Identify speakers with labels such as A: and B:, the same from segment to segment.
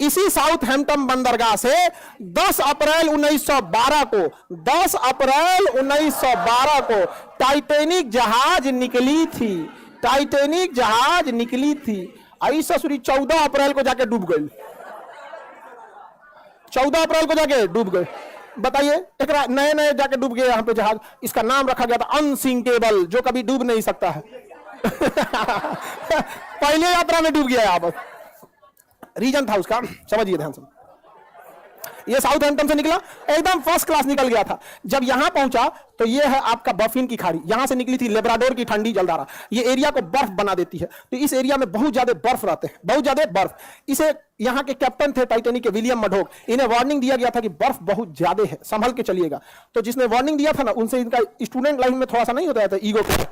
A: इसी साउथहैम्पटन बंदरगाह से 10 अप्रैल 1912 को 10 अप्रैल 1912 को टाइटैनिक जहाज निकली थी। टाइटैनिक जहाज निकली थी। आई ससुरी 14 अप्रैल को जाके डूब गई। 14 अप्रैल को जाके डूब गए। बताइए, एक नए नए जाके डूब गए यहां पे जहाज। इसका नाम रखा गया था अनसिंकेबल, जो कभी डूब नहीं सकता है। पहले यात्रा में डूब गया यहां पर। रीजन था उसका, समझिए ध्यान से। ये साउथहैम्पटन से निकला, एकदम फर्स्ट क्लास निकल गया था। जब यहां पहुंचा तो ये है आपका बर्फीन की खाड़ी। यहां से निकली थी लेब्राडोर की ठंडी जलधारा। ये एरिया को बर्फ बना देती है। तो इस एरिया में बहुत ज्यादा बर्फ रहते हैं, बहुत ज्यादा बर्फ। इसे यहां के कैप्टन थे टाइटैनिक के, विलियम मडोक। इन्हें वार्निंग दिया गया था कि बर्फ बहुत ज्यादा है, संभल के चलिएगा। तो जिसने वार्निंग दिया था ना, उनसे इनका स्टूडेंट लाइफ में थोड़ा सा नहीं होता था ईगो के,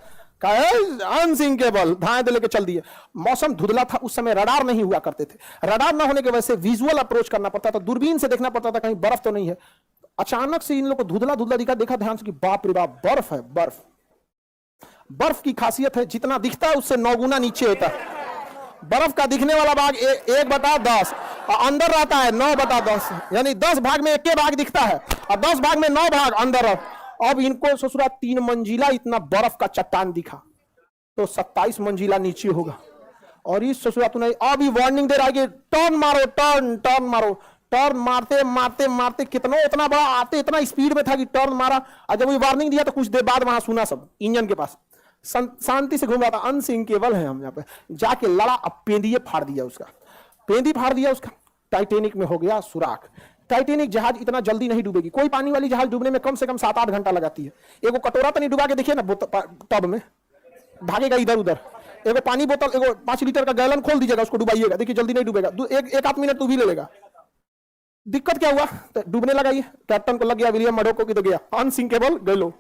A: अनसिंकेबल, धाए दे लेके चल दिए। मौसम धुंधला था उस समय, रडार नहीं हुआ करते थे। रडार ना होने की वजह से विजुअल अप्रोच करना पड़ता था, दूरबीन से देखना पड़ता था कहीं बर्फ तो नहीं है। अचानक से इन लोग को धुंधला धुंधला दिखा, देखा ध्यान से कि बाप रे बाप, बर्फ है। बर्फ, बर्फ की खासियत है जितना दिखता है उससे 9 गुना नीचे होता है। बर्फ का दिखने वाला भाग 1/10 और अंदर रहता है 9/10, यानी 10 भाग में 1 भाग दिखता है और 10 भाग में 9 भाग अंदर। अब इनको ससुरा 3 मंजिला इतना बर्फ का चट्टान दिखा, तो 27 मंजिला नीचे होगा। और इस ससुरा तूने अभी वार्निंग दे रहा है कि टर्न मारो, टर्न मारो। टर्न मारते मारते मारते कितना इतना बड़ा आते, इतना स्पीड में था कि टर्न मारा। और जब वो वार्निंग दिया तो कुछ देर बाद वहां सुना सब इंजन के पास शांति से घूम रहा था। अनसिंकेबल है हम यहाँ पे। जाके लड़ा, अब पेंदिए फाड़ दिया उसका, पेंदी फाड़ दिया उसका। टाइटैनिक में हो गया सुराख। टाइटैनिक जहाज इतना जल्दी नहीं डूबेगी। कोई पानी वाली जहाज डूबने में कम से कम 7-8 घंटा लगाती है। एगो कटोरा तो नहीं डुबा के देखिए ना टब में, भागेगा इधर उधर। एगो पानी बोतल, एगो 5 लीटर का गैलन खोल दीजिएगा, उसको डुबाइएगा, देखिए जल्दी नहीं डूबेगा। एक आध मिनट तो भी ले लेगा। दिक्कत क्या हुआ, तो डूबने लगा ये। कैप्टन को लग गया, विलियम मडोको की तो गया अनसिंकेबल, गलो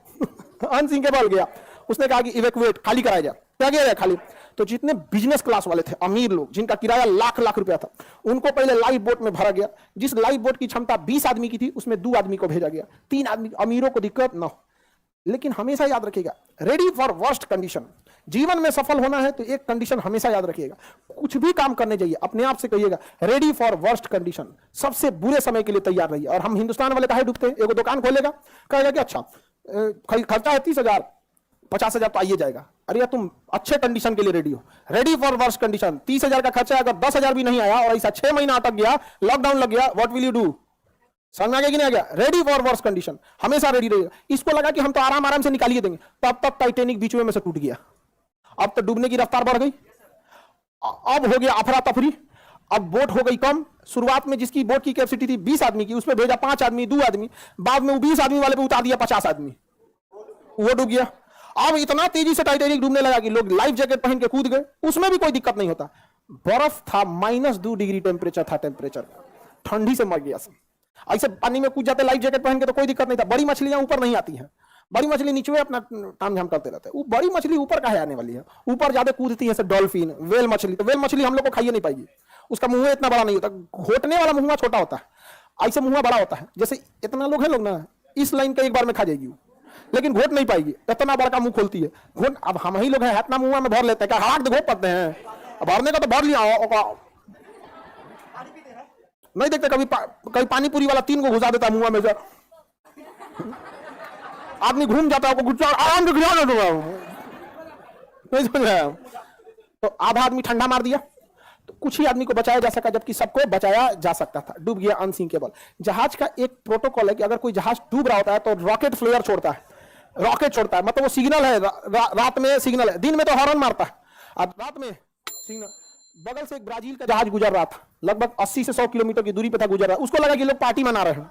A: अनसिंकेबल गया। उसने कहा कि इवैक्यूएट, खाली कराया जाए। क्या किया जाए? खाली। तो जितने बिजनेस क्लास वाले थे, अमीर लोग, जिनका किराया लाख लाख रुपया था, उनको पहले लाइफ बोट में भरा गया। जिस लाइफ बोट की क्षमता 20 आदमी की थी, उसमें 2 आदमी को भेजा गया। 3 आदमी, अमीरों को दिक्कत ना हो। लेकिन हमेशा याद रखिएगा, रेडी फॉर वर्स्ट कंडीशन। जीवन में सफल होना है तो एक कंडीशन हमेशा याद रखिएगा। कुछ भी काम करने जाइए, अपने आप से कहिएगा रेडी फॉर वर्स्ट कंडीशन, सबसे बुरे समय के लिए तैयार रहिए। और हम हिंदुस्तान वाले काहे डूबते हैं? एगो दुकान खोलेगा, कहेगा कि अच्छा खर्चा है 30,000, 50,000 तो आइए जाएगा। अरे यार, तुम अच्छे कंडीशन के लिए रेडी हो, रेडी फॉर वर्स्ट कंडीशन। 30,000 का खर्चा है, अगर 10,000 भी नहीं आया और ऐसा 6 महीना अटक गया, लॉकडाउन लग गया, व्हाट विल यू डू? समझ में आ गया कि नहीं आ गया? रेडी फॉर वर्स्ट कंडीशन, हमेशा रेडी रहिएगा। इसको लगा कि हम तो आराम आराम से निकालिए देंगे, तब तक टाइटैनिक बीच में से टूट गया। अब तो डूबने की रफ्तार बढ़ गई। अब हो गया अफरा तफरी। अब बोट हो गई कम। शुरुआत में जिसकी बोट की कैपेसिटी थी 20 आदमी की, उसमें भेजा 5 आदमी, 2 आदमी। बाद में वो 20 आदमी वाले पे उतार दिया 50 आदमी, वो डूब गया। अब इतना तेजी से टाइटैनिक डूबने लगा कि लोग लाइफ जैकेट पहन के कूद गए। उसमें भी कोई दिक्कत नहीं होता। बर्फ था, -2 डिग्री टेम्परेचर था, टेम्परेचर ठंडी से मर गया सब। ऐसे पानी में कूद जाते लाइफ जैकेट पहन के तो कोई दिक्कत नहीं था। बड़ी मछलियां ऊपर नहीं आती हैं, बड़ी मछली नीचे में अपना काम झाम करते रहते हैं। वो बड़ी मछली ऊपर काहे आने वाली है? ऊपर ज्यादा कूदती है डॉल्फिन, वेल मछली। तो वेल मछली हम लोग को खाइए नहीं पाएगी, उसका मुंह इतना बड़ा नहीं होता, घोटने वाला मुंह छोटा होता है, ऐसे मुंह बड़ा होता है। जैसे इतना लोग हैं लोग ना, इस लाइन का एक बार में खा जाएगी, लेकिन घोट नहीं पाएगी, इतना बड़ा मुंह खोलती है घोट। अब हम ही लोग हैं, इतना मुंह में भर लेते हैं, क्या हाथ घोट पाते हैं? भरने का तो भर लिया, नहीं देखते कभी कभी पानी पूरी वाला 3 को घुसा देता मुंह में, आदमी घूम जाता है, आराम से घुसा देता, नहीं समझ आया? तो आधा आदमी ठंडा मार दिया, तो कुछ ही आदमी को बचाया जा सका, जबकि सबको बचाया जा सकता था। डूब गया अनसिंकेबल। जहाज का एक प्रोटोकॉल है कि अगर कोई जहाज डूब रहा होता है तो रॉकेट फ्लेयर छोड़ता है, रॉकेट छोड़ता है। मतलब वो सिग्नल है, रात में सिग्नल है, दिन में तो हॉर्न मारता है, अब रात में सिग्नल। बगल से एक ब्राजील का जहाज गुजर रहा था, लगभग 80 से 100 किलोमीटर की दूरी पे था गुजर रहा। उसको लगा कि लोग पार्टी मना रहे हैं,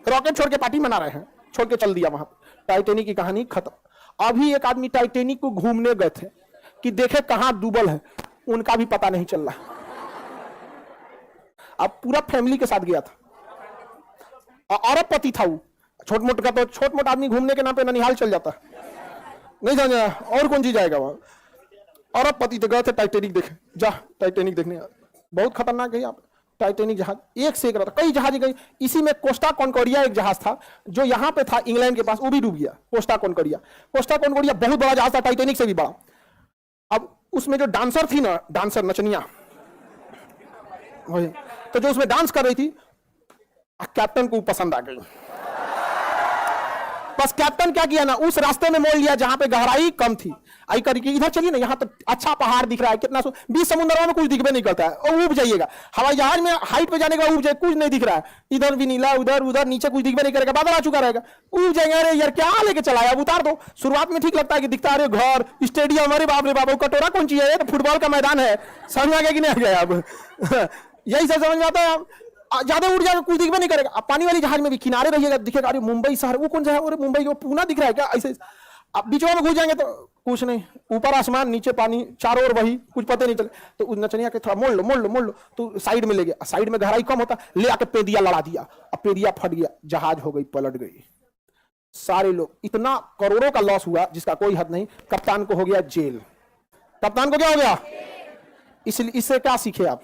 A: रॉकेट छोड़ के पार्टी मना रहे हैं, छोड़ के चल दिया वहां। टाइटैनिक की कहानी खत्म। अभी एक आदमी टाइटैनिक को घूमने गए थे कि देखे कहां डूबल है, उनका भी पता नहीं चल रहा। अब पूरा फैमिली के साथ गया था, अरब पति था वो। छोट मोट का तो छोट मोट आदमी घूमने के नाम पे ननिहाल चल जाता, नहीं समझा? और कौन चीज जाएगा वहां? अरब पति तो गए थे टाइटैनिक देखे, जा टाइटैनिक देखने। बहुत खतरनाक है यहाँ पे टाइटैनिक जहाज, एक से एक रहा था, कई जहाज गई। इसी में कोस्टा कॉन्कॉर्डिया एक जहाज था जो यहाँ पे था इंग्लैंड के पास, वो भी डूब गया। कोस्टा कॉन्कॉर्डिया बहुत बड़ा जहाज था, टाइटैनिक से भी बड़ा। अब उसमें जो डांसर थी ना, डांसर नचनिया, वही तो जो उसमें डांस कर रही थी कैप्टन को पसंद आ गई। बस कैप्टन क्या किया ना, उस रास्ते में मोड़ लिया जहां पे गहराई कम थी। आई करके इधर चलिए ना, यहाँ तो अच्छा पहाड़ दिख रहा है, कितना 20 समुद्रों में कुछ दिखबे नहीं करता है, और उब जाइएगा। हवाई जहाज में हाइट पे जाने का उब जाए, कुछ नहीं दिख रहा है, इधर भी नीला, उधर उधर नीचे कुछ दिखबे नहीं करेगा, बादल आ चुका रहेगा, उब जाएंगे। अरे यार क्या लेके चला है, अब उतार दो। शुरुआत में ठीक लगता है कि दिखता है, अरे घर, स्टेडियम, अरे बाप रे बाप, कटोरा कौन चीज है, ये तो फुटबॉल का मैदान है। समझ आ गया कि नहीं आ गया अब? यही सब समझ में आता है। ज्यादा उड़ जाएगा, कुछ दिखबे नहीं करेगा। अब पानी वाली जहाज में भी किनारे रहिएगा, दिखेगा अरे मुंबई शहर, वो कौन सा है, अरे मुंबई को पूना दिख रहा है क्या, ऐसे। अब बीच में घुस जाएंगे तो कुछ नहीं, ऊपर आसमान नीचे पानी, चारों ओर वही, कुछ पता नहीं चले। तो नचनिया के थोड़ा मोड़ लो मोड़ लो मोड़ लो, तो साइड में ले गया, साइड में गहराई कम होता, ले आके पेदिया लड़ा दिया, अब पेदिया फट गया, जहाज हो गई, पलट गई। सारे लोग, इतना करोड़ों का लॉस हुआ जिसका कोई हद नहीं। कप्तान को हो गया जेल। कप्तान को क्या हो गया? इसलिए इससे क्या सीखे आप?